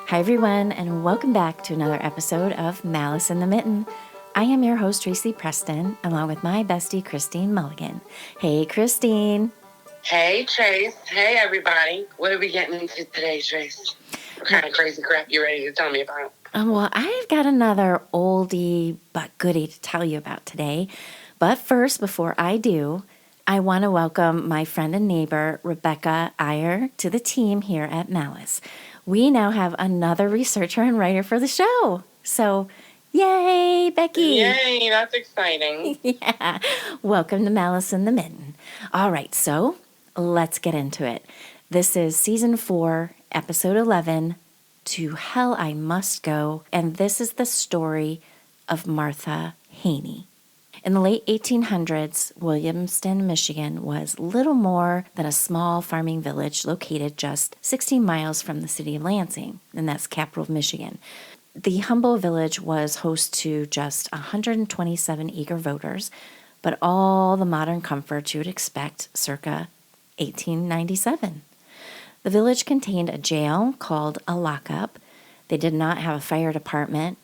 Hi, everyone, and welcome back to another episode of Malice in the Mitten. I am your host, Tracy Preston, along with my bestie, Christine Mulligan. Hey, Christine. Hey, Trace. Hey, everybody. What are we getting into today, Trace? What kind of crazy crap you ready to tell me about? Well, I've got another oldie but goodie to tell you about today. But first, before I do, I want to welcome my friend and neighbor, Rebecca Hiers, to the team here at Malice. We now have another researcher and writer for the show. So, yay, Becky. Yay, that's exciting. Yeah. Welcome to Malice in the Mitten. All right, so let's get into it. This is season 4, episode 11, To Hell I Must Go, and this is the story of Martha Haney. In the late 1800s, Williamston, Michigan was little more than a small farming village located just 16 miles from the city of Lansing, and that's capital of Michigan. The humble village was host to just 127 eager voters, but all the modern comforts you would expect circa 1897. The village contained a jail called a lockup. They did not have a fire department.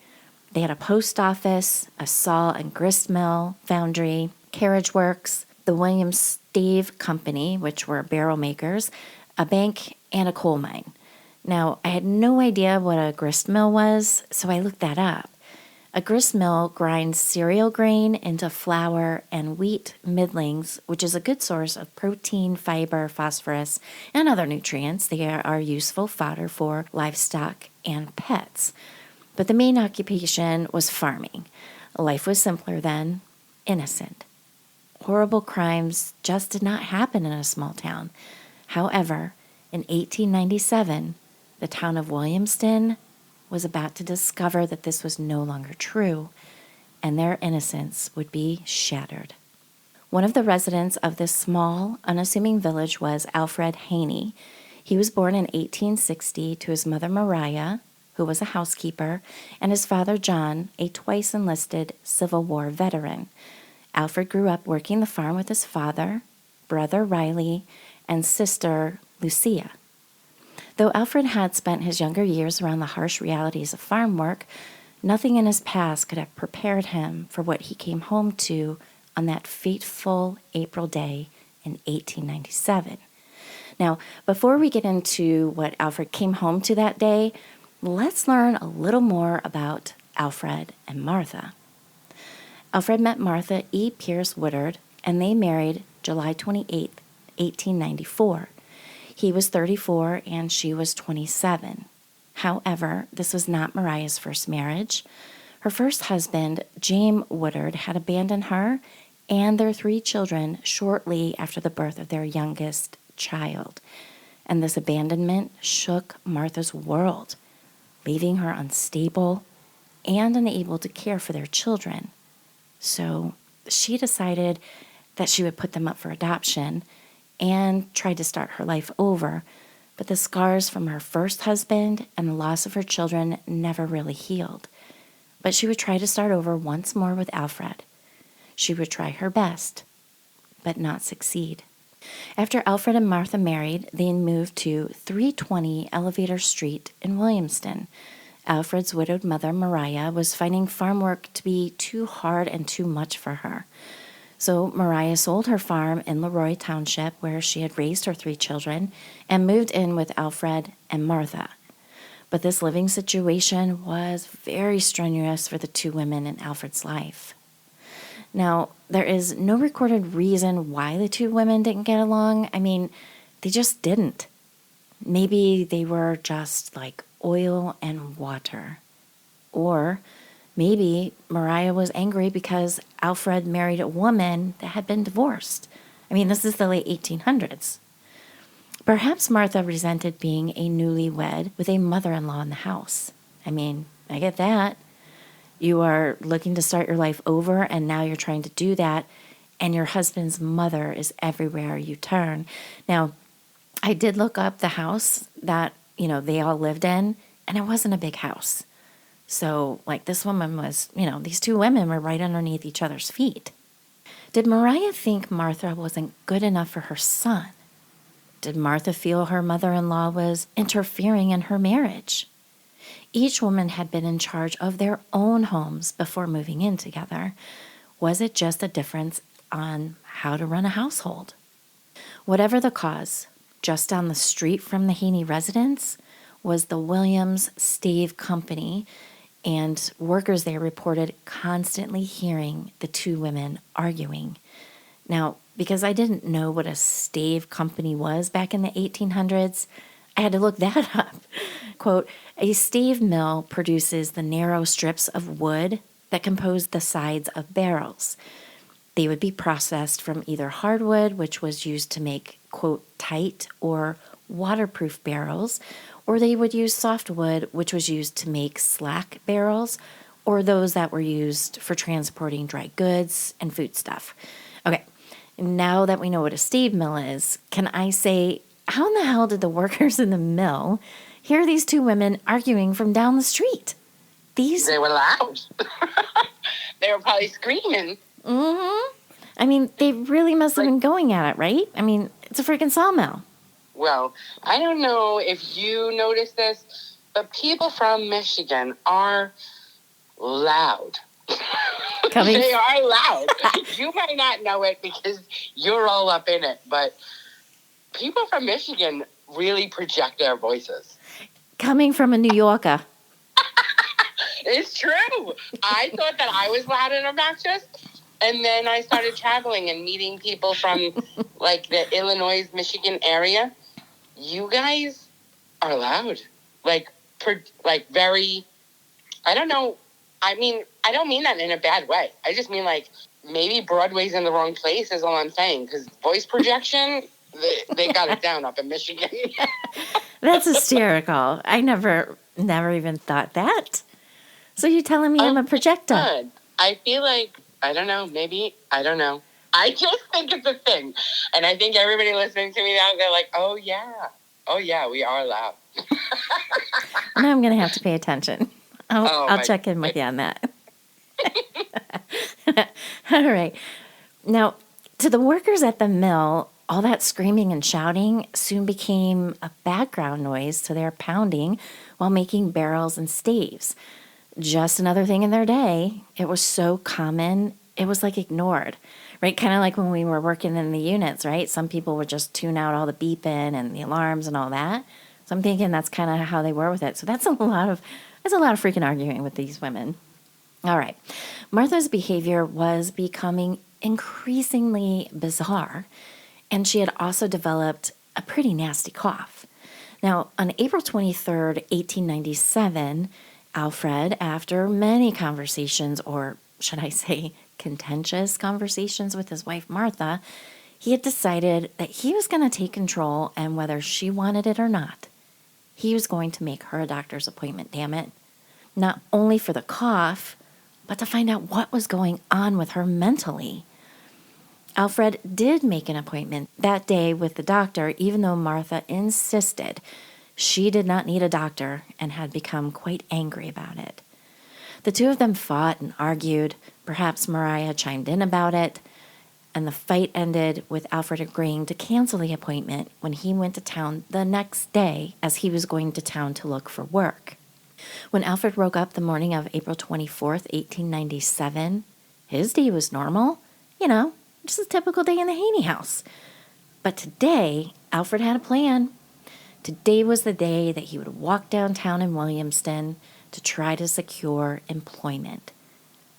They had a post office, a saw and grist mill, foundry, carriage works, the Williams Stave Company, which were barrel makers, a bank, and a coal mine. Now, I had no idea what a grist mill was, so I looked that up. A grist mill grinds cereal grain into flour and wheat middlings, which is a good source of protein, fiber, phosphorus, and other nutrients. They are useful fodder for livestock and pets. But the main occupation was farming. Life was simpler then, innocent. Horrible crimes just did not happen in a small town. However, in 1897, the town of Williamston was about to discover that this was no longer true, and their innocence would be shattered. One of the residents of this small, unassuming village was Alfred Haney. He was born in 1860 to his mother Maria, who was a housekeeper, and his father John, a twice-enlisted Civil War veteran. Alfred grew up working the farm with his father, brother Riley, and sister Lucia. Though Alfred had spent his younger years around the harsh realities of farm work, nothing in his past could have prepared him for what he came home to on that fateful April day in 1897. Now, before we get into what Alfred came home to that day, let's learn a little more about Alfred and Martha. Alfred met Martha E. Pierce Woodard, and they married July 28, 1894. He was 34 and she was 27. However, this was not Mariah's first marriage. Her first husband, James Woodard, had abandoned her and their 3 children shortly after the birth of their youngest child. And this abandonment shook Martha's world, leaving her unstable and unable to care for their children. So she decided that she would put them up for adoption and tried to start her life over, but the scars from her first husband and the loss of her children never really healed. But she would try to start over once more with Alfred. She would try her best, but not succeed. After Alfred and Martha married, they moved to 320 Elevator Street in Williamston. Alfred's widowed mother, Mariah, was finding farm work to be too hard and too much for her. So Mariah sold her farm in Leroy Township, where she had raised her 3 children, and moved in with Alfred and Martha. But this living situation was very strenuous for the 2 women in Alfred's life. Now, there is no recorded reason why the 2 women didn't get along. I mean, they just didn't. Maybe they were just like oil and water. Or maybe Mariah was angry because Alfred married a woman that had been divorced. I mean, this is the late 1800s. Perhaps Martha resented being a newlywed with a mother-in-law in the house. I mean, I get that. You are looking to start your life over, and now you're trying to do that, and your husband's mother is everywhere you turn. Now, I did look up the house that, they all lived in, and it wasn't a big house. So, this woman was, these 2 women were right underneath each other's feet. Did Mariah think Martha wasn't good enough for her son? Did Martha feel her mother-in-law was interfering in her marriage? Each woman had been in charge of their own homes before moving in together. Was it just a difference on how to run a household? Whatever the cause, just down the street from the Haney residence was the Williams Stave Company, and workers there reported constantly hearing the two women arguing. Now, because I didn't know what a stave company was back in the 1800s, I had to look that up. Quote, a stave mill produces the narrow strips of wood that compose the sides of barrels. They would be processed from either hardwood, which was used to make, quote, tight or waterproof barrels, or they would use softwood, which was used to make slack barrels, or those that were used for transporting dry goods and foodstuff. Okay, now that we know what a stave mill is, can I say, how in the hell did the workers in the mill hear these two women arguing from down the street? They were loud. They were probably screaming. Mm-hmm. I mean, they really must have been going at it, right? I mean, it's a freaking sawmill. Well, I don't know if you noticed this, but people from Michigan are loud. They are loud. You might not know it because you're all up in it, but people from Michigan really project their voices. Coming from a New Yorker. It's true. I thought that I was loud and obnoxious, and then I started traveling and meeting people from, like, the Illinois, Michigan area. You guys are loud. Like very, I don't know. I mean, I don't mean that in a bad way. I just mean, like, maybe Broadway's in the wrong place is all I'm saying. Because voice projection, they got it down up in Michigan. That's hysterical. I never even thought that. So you're telling me I'm a projector? Good. I feel like, I don't know, maybe, I don't know. I just think it's a thing. And I think everybody listening to me now, they're like, oh, yeah, we are loud. Now I'm going to have to pay attention. I'll check in with you on that. All right. Now, to the workers at the mill, all that screaming and shouting soon became a background noise to their pounding while making barrels and staves. Just another thing in their day. It was so common, it was like ignored, right? Kind of like when we were working in the units, right? Some people would just tune out all the beeping and the alarms and all that. So I'm thinking that's kind of how they were with it. So that's a lot of freaking arguing with these women. All right. Martha's behavior was becoming increasingly bizarre, and she had also developed a pretty nasty cough. Now, on April 23rd, 1897, Alfred, after many conversations, or should I say contentious conversations with his wife Martha, he had decided that he was going to take control, and whether she wanted it or not, he was going to make her a doctor's appointment, damn it. Not only for the cough, but to find out what was going on with her mentally. Alfred did make an appointment that day with the doctor, even though Martha insisted she did not need a doctor and had become quite angry about it. The two of them fought and argued. Perhaps Mariah chimed in about it, and the fight ended with Alfred agreeing to cancel the appointment when he went to town the next day, as he was going to town to look for work. When Alfred woke up the morning of April 24th, 1897, his day was normal, just a typical day in the Haney house. But today, Alfred had a plan. Today was the day that he would walk downtown in Williamston to try to secure employment.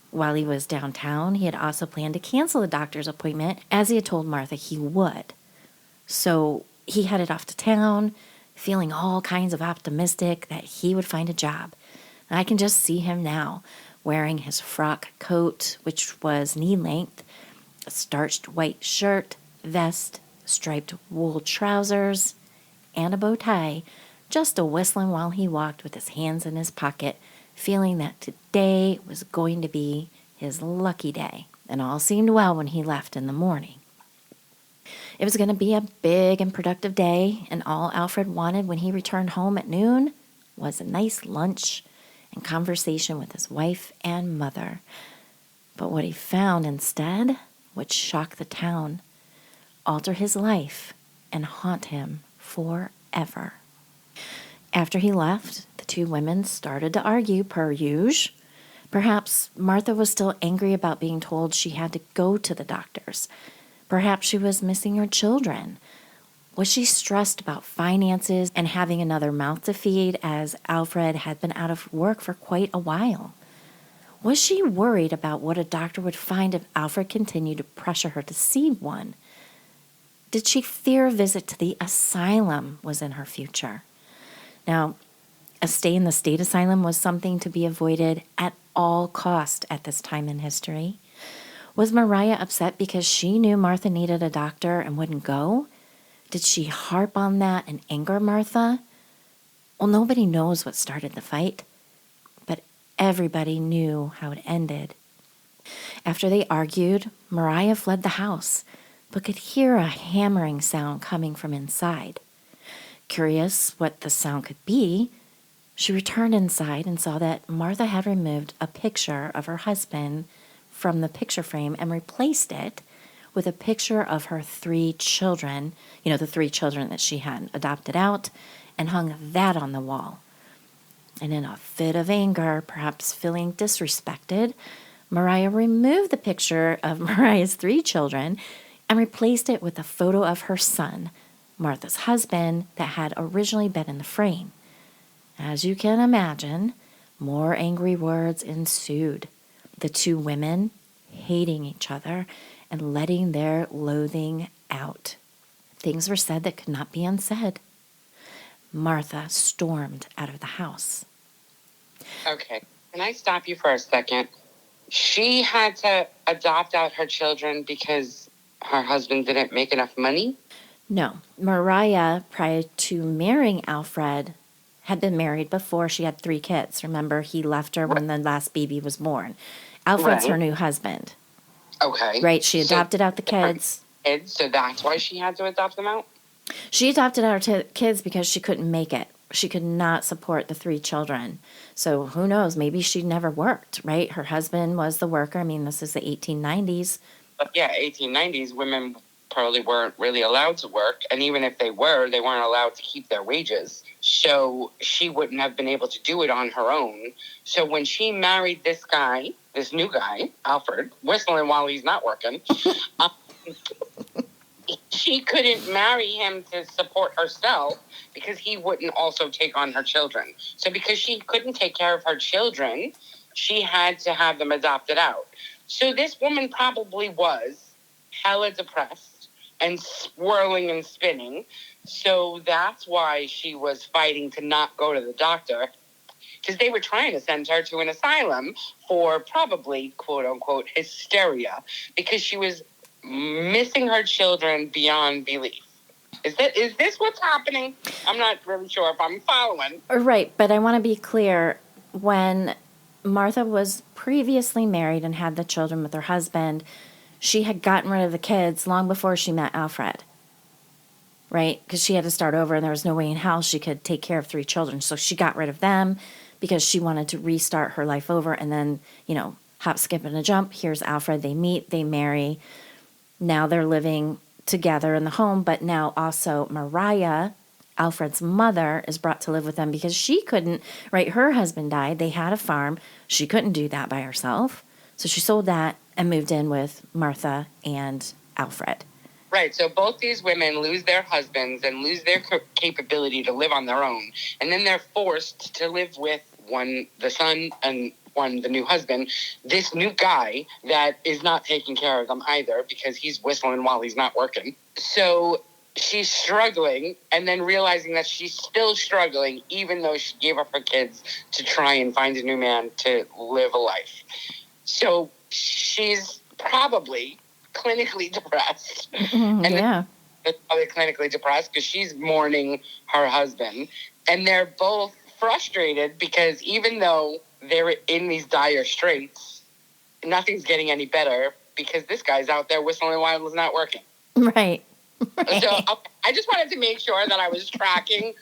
While he was downtown, he had also planned to cancel the doctor's appointment, as he had told Martha he would. So he headed off to town, feeling all kinds of optimistic that he would find a job. And I can just see him now, wearing his frock coat, which was knee-length, a starched white shirt, vest, striped wool trousers, and a bow tie, just a whistling while he walked with his hands in his pocket, feeling that today was going to be his lucky day. And all seemed well when he left in the morning. It was going to be a big and productive day, and all Alfred wanted when he returned home at noon was a nice lunch and conversation with his wife and mother. But what he found instead would shock the town, alter his life, and haunt him forever. After he left, the two women started to argue per usual. Perhaps Martha was still angry about being told she had to go to the doctors. Perhaps she was missing her children. Was she stressed about finances and having another mouth to feed as Alfred had been out of work for quite a while? Was she worried about what a doctor would find if Alfred continued to pressure her to see one? Did she fear a visit to the asylum was in her future? Now, a stay in the state asylum was something to be avoided at all cost at this time in history. Was Mariah upset because she knew Martha needed a doctor and wouldn't go? Did she harp on that and anger Martha? Well, nobody knows what started the fight, but everybody knew how it ended. After they argued, Mariah fled the house, but could hear a hammering sound coming from inside. Curious what the sound could be, she returned inside and saw that Martha had removed a picture of her husband from the picture frame and replaced it with a picture of her three children, the three children that she had adopted out, and hung that on the wall. And in a fit of anger, perhaps feeling disrespected, Mariah removed the picture of Mariah's three children and replaced it with a photo of her son, Martha's husband, that had originally been in the frame. As you can imagine, more angry words ensued. The two women hating each other and letting their loathing out. Things were said that could not be unsaid. Martha stormed out of the house. Okay, can I stop you for a second? She had to adopt out her children because her husband didn't make enough money? No. Mariah, prior to marrying Alfred, had been married before. She had 3 kids. Remember, he left her when the last baby was born. Alfred's her new husband. Okay. Right, she adopted out the kids. So that's why she had to adopt them out? She adopted out her kids because she couldn't make it. She could not support the 3 children. So who knows, maybe she never worked, right? Her husband was the worker. I mean, this is the 1890s. But yeah, 1890s, women probably weren't really allowed to work. And even if they were, they weren't allowed to keep their wages. So she wouldn't have been able to do it on her own. So when she married this guy, this new guy, Alfred, whistling while he's not working, she couldn't marry him to support herself because he wouldn't also take on her children. So because she couldn't take care of her children, she had to have them adopted out. So this woman probably was hella depressed and swirling and spinning. So that's why she was fighting to not go to the doctor, because they were trying to send her to an asylum for probably, quote unquote, hysteria, because she was missing her children beyond belief. Is this what's happening? I'm not really sure if I'm following. Right, but I want to be clear. When Martha was previously married and had the children with her husband, she had gotten rid of the kids long before she met Alfred, right? Because she had to start over and there was no way in hell she could take care of 3 children. So she got rid of them because she wanted to restart her life over and then, hop, skip, and a jump. Here's Alfred. They meet, they marry. Now they're living together in the home, but now also Mariah, Alfred's mother, is brought to live with them because she couldn't, right? Her husband died. They had a farm. She couldn't do that by herself. So she sold that and moved in with Martha and Alfred. Right. So both these women lose their husbands and lose their capability to live on their own. And then they're forced to live with one, the son, and one, the new husband, this new guy that is not taking care of them either because he's whistling while he's not working. So she's struggling and then realizing that she's still struggling even though she gave up her kids to try and find a new man to live a life. So she's probably clinically depressed. Yeah. Probably clinically depressed because she's mourning her husband. And they're both frustrated because even though they're in these dire straits, nothing's getting any better because this guy's out there whistling while he's not working. Right. So I just wanted to make sure that I was tracking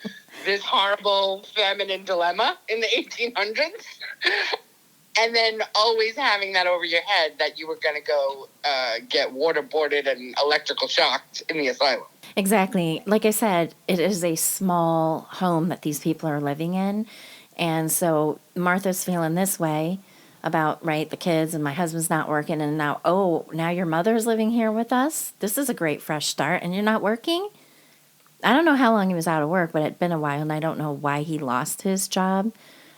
this horrible feminine dilemma in the 1800s. And then always having that over your head that you were going to go get waterboarded and electrical shocked in the asylum. Exactly. Like I said, it is a small home that these people are living in. And so Martha's feeling this way about, right, the kids and my husband's not working. And now, now your mother's living here with us. This is a great fresh start and you're not working. I don't know how long he was out of work, but it'd been a while and I don't know why he lost his job.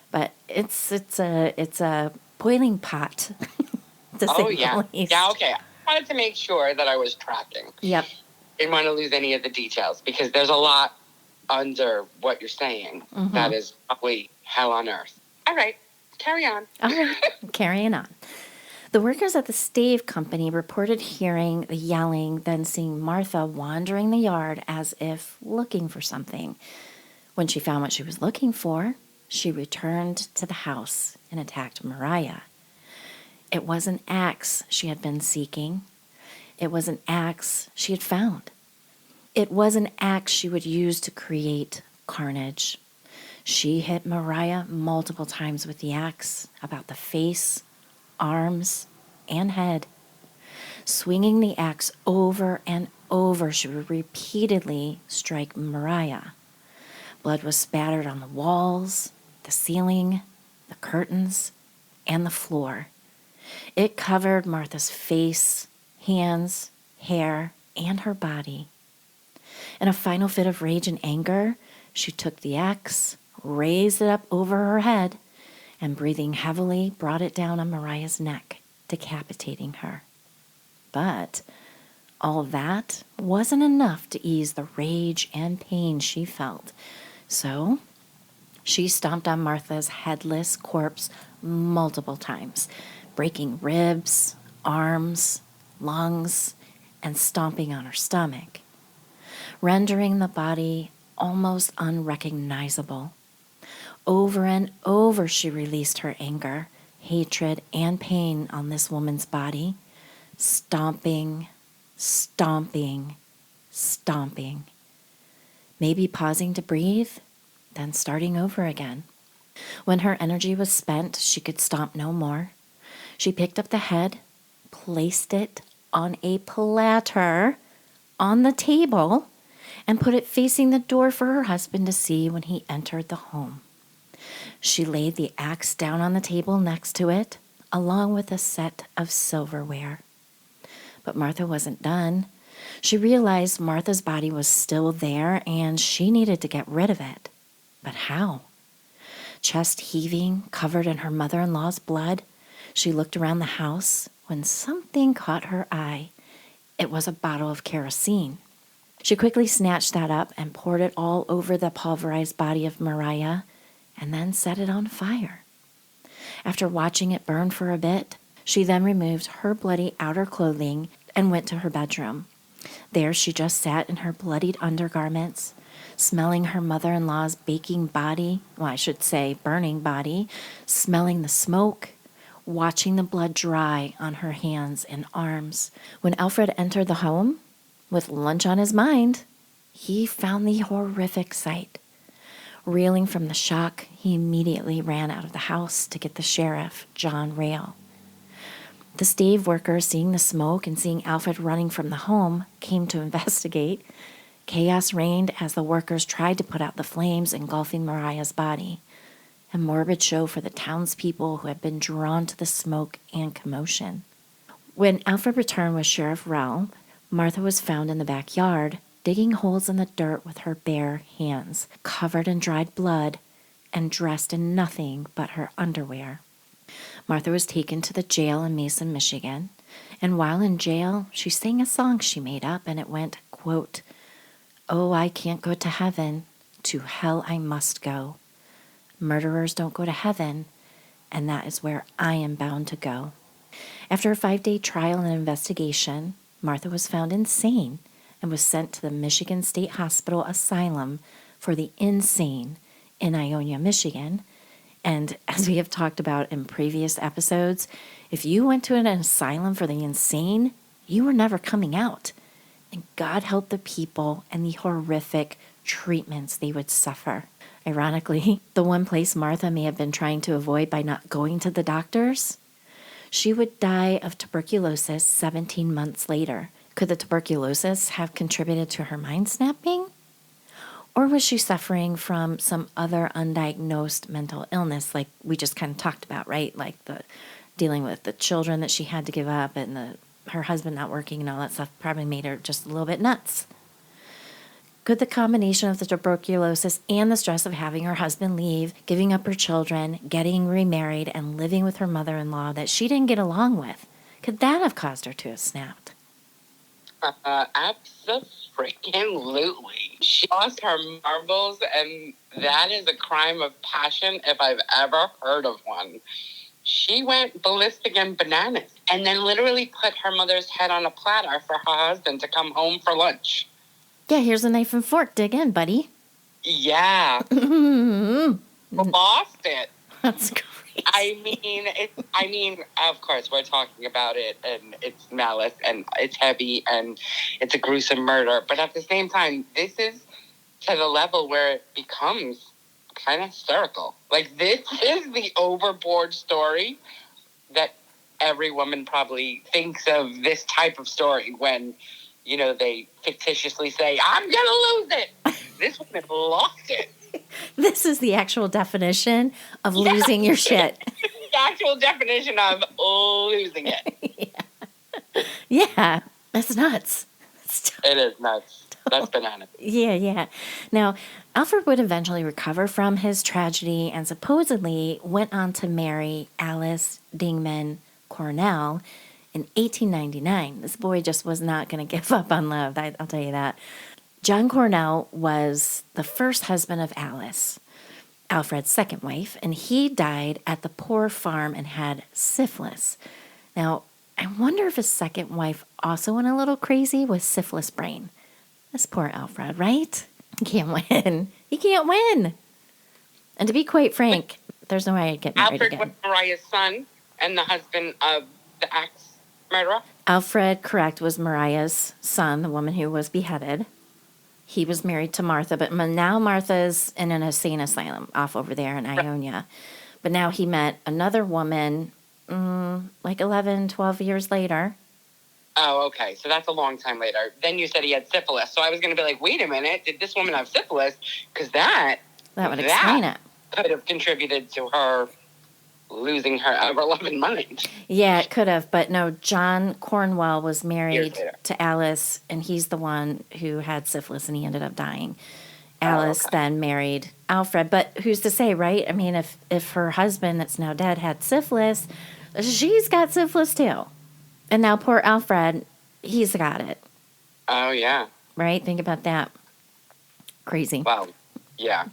But it's a boiling pot, to say the least. Yeah, okay. I wanted to make sure that I was tracking. Yep. Didn't want to lose any of the details because there's a lot under what you're saying that is probably hell on earth. All right, carry on. All right, carrying on. The workers at the stave company reported hearing the yelling, then seeing Martha wandering the yard as if looking for something. When she found what she was looking for, she returned to the house and attacked Mariah. It was an axe she had been seeking. It was an axe she had found. It was an axe she would use to create carnage. She hit Mariah multiple times with the axe, about the face, arms, and head. Swinging the axe over and over, she would repeatedly strike Mariah. Blood was spattered on the walls, the ceiling, the curtains, and the floor. It covered Martha's face, hands, hair, and her body. In a final fit of rage and anger, she took the axe, raised it up over her head, and breathing heavily, brought it down on Mariah's neck, decapitating her. But all that wasn't enough to ease the rage and pain she felt. So she stomped on Martha's headless corpse multiple times, breaking ribs, arms, lungs, and stomping on her stomach, rendering the body almost unrecognizable. Over and over she released her anger, hatred, and pain on this woman's body, stomping, stomping, stomping. Maybe pausing to breathe, then starting over again. When her energy was spent, she could stomp no more. She picked up the head, placed it on a platter on the table, and put it facing the door for her husband to see when he entered the home. She laid the axe down on the table next to it, along with a set of silverware. But Martha wasn't done. She realized Martha's body was still there and she needed to get rid of it. But how? Chest heaving, covered in her mother-in-law's blood, she looked around the house when something caught her eye. It was a bottle of kerosene. She quickly snatched that up and poured it all over the pulverized body of Mariah and then set it on fire. After watching it burn for a bit, she then removed her bloody outer clothing and went to her bedroom. There she just sat in her bloodied undergarments, smelling her mother-in-law's baking body, burning body, smelling the smoke, watching the blood dry on her hands and arms. When Alfred entered the home, with lunch on his mind, he found the horrific sight. Reeling from the shock, he immediately ran out of the house to get the sheriff, John Rail. The stave workers, seeing the smoke and seeing Alfred running from the home, came to investigate. Chaos reigned as the workers tried to put out the flames engulfing Mariah's body. A morbid show for the townspeople who had been drawn to the smoke and commotion. When Alfred returned with Sheriff Rell, Martha was found in the backyard, digging holes in the dirt with her bare hands, covered in dried blood, and dressed in nothing but her underwear. Martha was taken to the jail in Mason, Michigan, and while in jail, she sang a song she made up, and it went, quote, "Oh, I can't go to heaven, to hell I must go. Murderers don't go to heaven, and that is where I am bound to go." After a 5-day trial and investigation, Martha was found insane and was sent to the Michigan State Hospital Asylum for the Insane in Ionia, Michigan. And as we have talked about in previous episodes, if you went to an asylum for the insane, you were never coming out. And God help the people and the horrific treatments they would suffer. Ironically, the one place Martha may have been trying to avoid by not going to the doctors, she would die of tuberculosis 17 months later. Could the tuberculosis have contributed to her mind snapping? Or was she suffering from some other undiagnosed mental illness, like we just kind of talked about, right? Like the dealing with the children that she had to give up and her husband not working and all that stuff probably made her just a little bit nuts. Could the combination of the tuberculosis and the stress of having her husband leave, giving up her children, getting remarried, and living with her mother-in-law that she didn't get along with, could that have caused her to have snapped? Absolutely. She lost her marbles, and that is a crime of passion if I've ever heard of one. She went ballistic and bananas and then literally put her mother's head on a platter for her husband to come home for lunch. Yeah, here's a knife and fork. Dig in, buddy. Yeah. Lost it. That's crazy. I mean, of course, we're talking about it, and it's malice, and it's heavy, and it's a gruesome murder. But at the same time, this is to the level where it becomes kind of hysterical. Like, this is the overboard story that every woman probably thinks of this type of story when, you know, they fictitiously say, I'm going to lose it. This woman lost it. This is the actual definition of losing your shit. The actual definition of losing it. Yeah, that's nuts. It is nuts. That's bananas. Yeah. Now, Alfred would eventually recover from his tragedy and supposedly went on to marry Alice Dingman Cornell in 1899. This boy just was not going to give up on love, I'll tell you that. John Cornell was the first husband of Alice, Alfred's second wife, and he died at the poor farm and had syphilis. Now, I wonder if his second wife also went a little crazy with syphilis brain. This poor Alfred, right? He can't win. He can't win. And to be quite frank, there's no way I'd get married again. Alfred was Mariah's son and the husband of the axe murderer? Alfred, correct, was Mariah's son, the woman who was beheaded. He was married to Martha, but now Martha's in an insane asylum off over there in Ionia. But now he met another woman like 11, 12 years later. Oh, okay. So that's a long time later. Then you said he had syphilis. So I was going to be like, wait a minute. Did this woman have syphilis? Because that would explain it. Could have contributed to her losing her ever-loving mind. Yeah, it could have. But no, John Cornwell was married to Alice, and he's the one who had syphilis, and he ended up dying. Alice then married Alfred. But who's to say, right? I mean, if her husband that's now dead had syphilis, she's got syphilis too. And now poor Alfred, he's got it. Oh, yeah. Right? Think about that. Crazy. Well, yeah.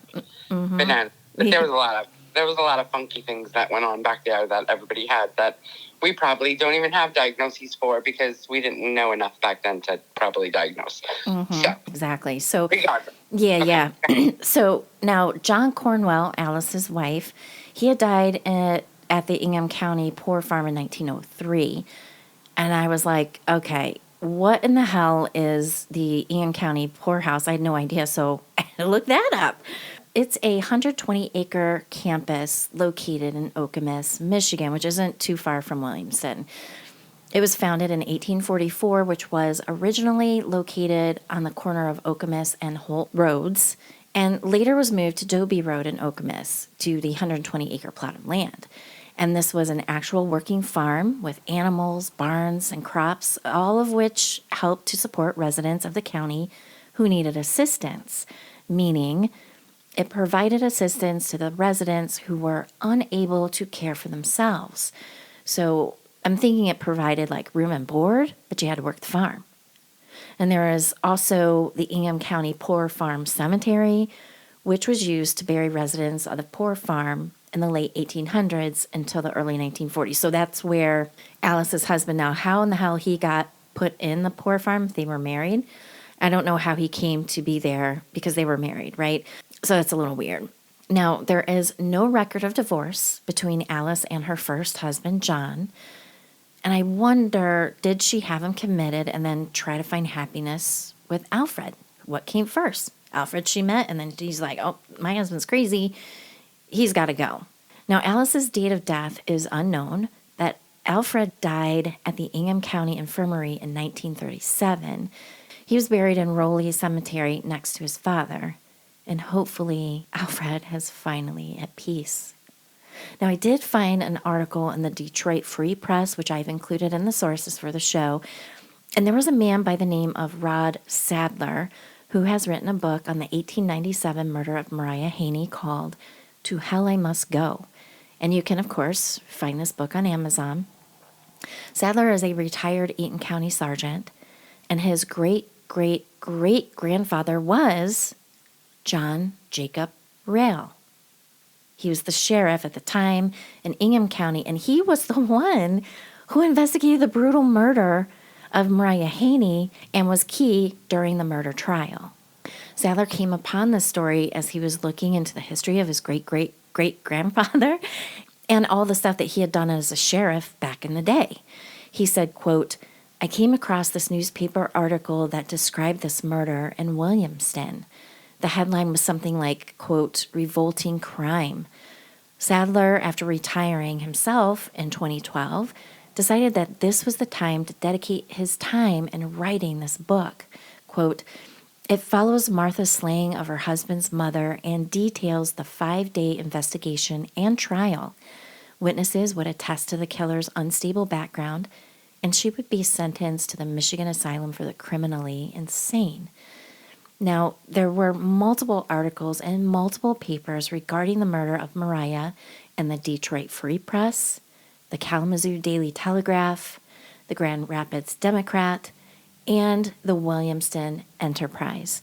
Mm-hmm. Banana. But there was a lot of funky things that went on back there that everybody had that we probably don't even have diagnoses for because we didn't know enough back then to properly diagnose. Mm-hmm. So, exactly. So, regardless. Yeah. So now John Cornwell, Alice's wife, he had died at the Ingham County Poor Farm in 1903. And I was like, okay, what in the hell is the Ingham County Poorhouse? I had no idea, so I looked that up. It's a 120-acre campus located in Okemos, Michigan, which isn't too far from Williamston. It was founded in 1844, which was originally located on the corner of Okemos and Holt Roads, and later was moved to Dobie Road in Okemos to the 120-acre plot of land. And this was an actual working farm with animals, barns, and crops, all of which helped to support residents of the county who needed assistance, meaning it provided assistance to the residents who were unable to care for themselves. So I'm thinking it provided like room and board, but you had to work the farm. And there is also the Ingham County Poor Farm Cemetery, which was used to bury residents of the poor farm in the late 1800s until the early 1940s. So that's where Alice's husband now, how in the hell he got put in the poor farm if they were married. I don't know how he came to be there because they were married, right? So that's a little weird. Now, there is no record of divorce between Alice and her first husband, John. And I wonder, did she have him committed and then try to find happiness with Alfred? What came first? Alfred she met, and then she's like, oh, my husband's crazy. He's got to go. Now, Alice's date of death is unknown, but Alfred died at the Ingham County Infirmary in 1937. He was buried in Rowley Cemetery next to his father. And hopefully, Alfred is finally at peace. Now, I did find an article in the Detroit Free Press, which I've included in the sources for the show. And there was a man by the name of Rod Sadler who has written a book on the 1897 murder of Mariah Haney called To Hell I Must Go. And you can, of course, find this book on Amazon. Sadler is a retired Eaton County sergeant, and his great-great-great-grandfather was John Jacob Rail. He was the sheriff at the time in Ingham County, and he was the one who investigated the brutal murder of Mariah Haney and was key during the murder trial. Sadler came upon this story as he was looking into the history of his great-great-great-grandfather and all the stuff that he had done as a sheriff back in the day. He said, quote, I came across this newspaper article that described this murder in Williamston. The headline was something like, quote, revolting crime. Sadler, after retiring himself in 2012, decided that this was the time to dedicate his time in writing this book. Quote, it follows Martha's slaying of her husband's mother and details the 5-day investigation and trial. Witnesses would attest to the killer's unstable background, and she would be sentenced to the Michigan Asylum for the Criminally Insane. Now, there were multiple articles and multiple papers regarding the murder of Mariah in the Detroit Free Press, the Kalamazoo Daily Telegraph, the Grand Rapids Democrat, and the Williamston Enterprise.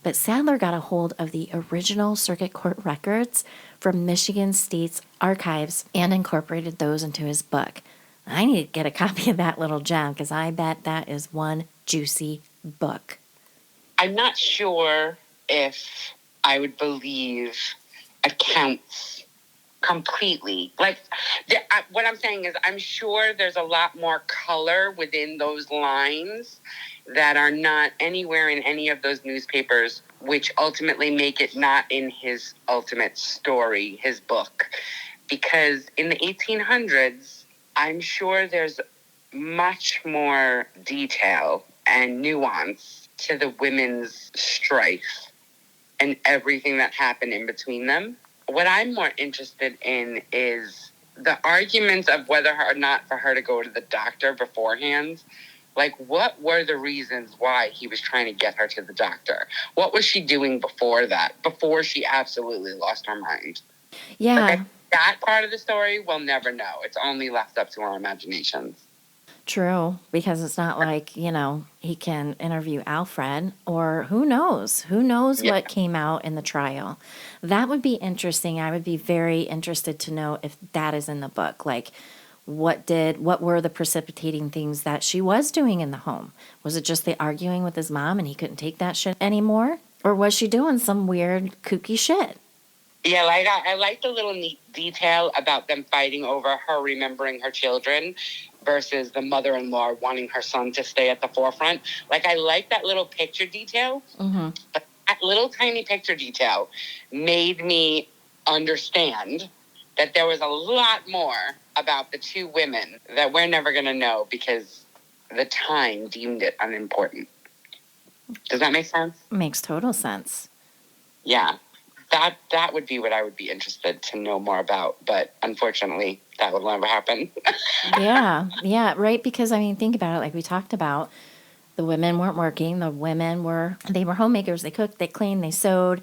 But Sadler got a hold of the original circuit court records from Michigan State's archives and incorporated those into his book. I need to get a copy of that little gem because I bet that is one juicy book. I'm not sure if I would believe accounts completely. Like, what I'm saying is I'm sure there's a lot more color within those lines that are not anywhere in any of those newspapers, which ultimately make it not in his ultimate story, his book. Because in the 1800s, I'm sure there's much more detail and nuance to the women's strife and everything that happened in between them. What I'm more interested in is the arguments of whether or not for her to go to the doctor beforehand. Like, what were the reasons why he was trying to get her to the doctor? What was she doing before that, before she absolutely lost her mind? Yeah. But that part of the story, we'll never know. It's only left up to our imaginations. True, because it's not like, he can interview Alfred or who knows what came out in the trial. That would be interesting. I would be very interested to know if that is in the book. Like, what were the precipitating things that she was doing in the home? Was it just the arguing with his mom and he couldn't take that shit anymore? Or was she doing some weird kooky shit? Yeah, like I like the little neat detail about them fighting over her remembering her children versus the mother-in-law wanting her son to stay at the forefront. Like, I like that little picture detail. Mm-hmm. But that little tiny picture detail made me understand that there was a lot more about the two women that we're never going to know because the time deemed it unimportant. Does that make sense? Makes total sense. Yeah. That would be what I would be interested to know more about, but unfortunately, that will never happen. Yeah, right, because, think about it, like we talked about, the women weren't working, they were homemakers, they cooked, they cleaned, they sewed,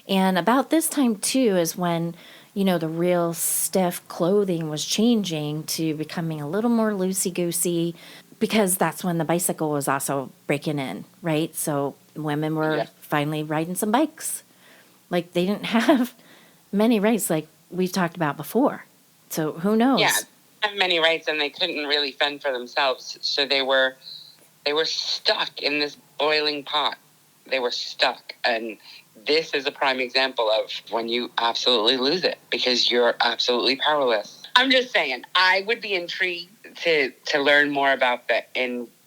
and about this time, too, is when, the real stiff clothing was changing to becoming a little more loosey-goosey, because that's when the bicycle was also breaking in, right? So women were finally riding some bikes. Like, they didn't have many rights like we've talked about before. So who knows? Yeah, they have many rights, and they couldn't really fend for themselves. So they were stuck in this boiling pot. They were stuck. And this is a prime example of when you absolutely lose it because you're absolutely powerless. I'm just saying, I would be intrigued to learn more about the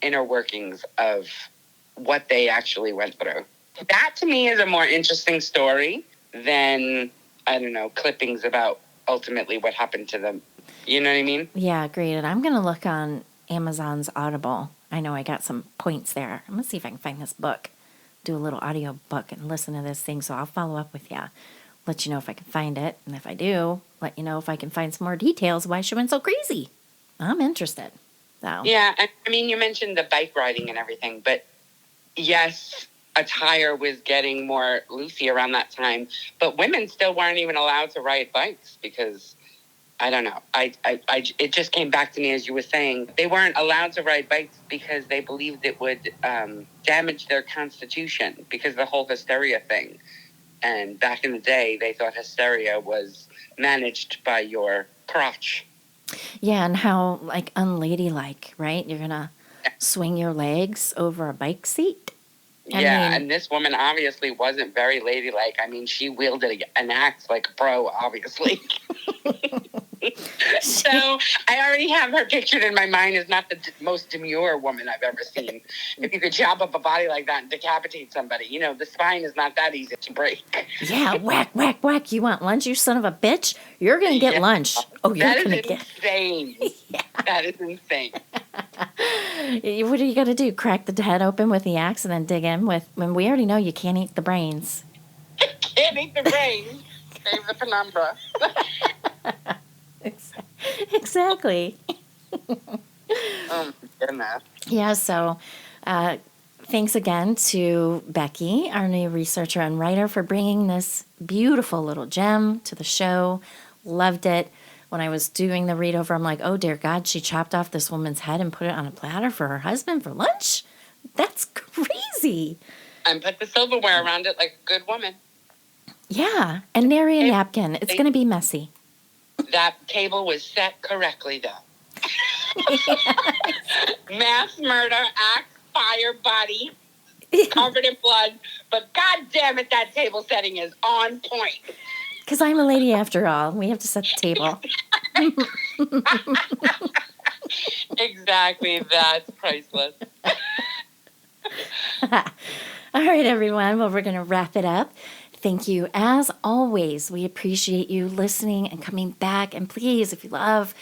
inner workings of what they actually went through. That, to me, is a more interesting story than, I don't know, clippings about ultimately what happened to them. You know what I mean? Yeah, agreed. And I'm going to look on Amazon's Audible. I know I got some points there. I'm going to see if I can find this book. do a little audio book and listen to this thing. So I'll follow up with you. Let you know if I can find it. And if I do, let you know if I can find some more details why she went so crazy. I'm interested. So. Yeah, I mean, you mentioned the bike riding and everything, but yes, attire was getting more loosey around that time, but women still weren't even allowed to ride bikes because, I don't know, it just came back to me as you were saying. They weren't allowed to ride bikes because they believed it would damage their constitution because of the whole hysteria thing. And back in the day, they thought hysteria was managed by your crotch. Yeah, and how, like, unladylike, right? You're going to swing your legs over a bike seat? I mean, and this woman obviously wasn't very ladylike. I mean, she wielded an axe like a pro, obviously. So I already have her pictured in my mind as not the most demure woman I've ever seen. If you could chop up a body like that and decapitate somebody, you know, the spine is not that easy to break. Yeah, whack, whack, whack. You want lunch, you son of a bitch? You're going to get lunch. Oh, you're going to get... insane. Yeah. That is insane. What are you going to do? Crack the head open with the axe and then dig in with... When we already know you can't eat the brains. Can't eat the brains. Save the penumbra. Exactly. Oh, my goodness. Yeah, so thanks again to Becky, our new researcher and writer, for bringing this beautiful little gem to the show. Loved it. When I was doing the read over, I'm like, oh, dear God, she chopped off this woman's head and put it on a platter for her husband for lunch? That's crazy. And put the silverware around it like a good woman. Yeah, and nary a napkin. It's going to be messy. That table was set correctly, though. Mass murder, axe, fire, body, covered in blood. But God damn it, that table setting is on point. Because I'm a lady after all. We have to set the table. Exactly. That's priceless. All right, everyone. Well, we're going to wrap it up. Thank you. As always, we appreciate you listening and coming back. And please, if you love,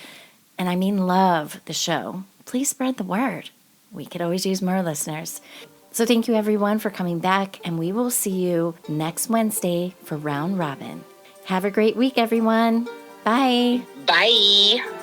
and I mean love, the show, please spread the word. We could always use more listeners. So thank you, everyone, for coming back. And we will see you next Wednesday for Round Robin. Have a great week, everyone. Bye. Bye.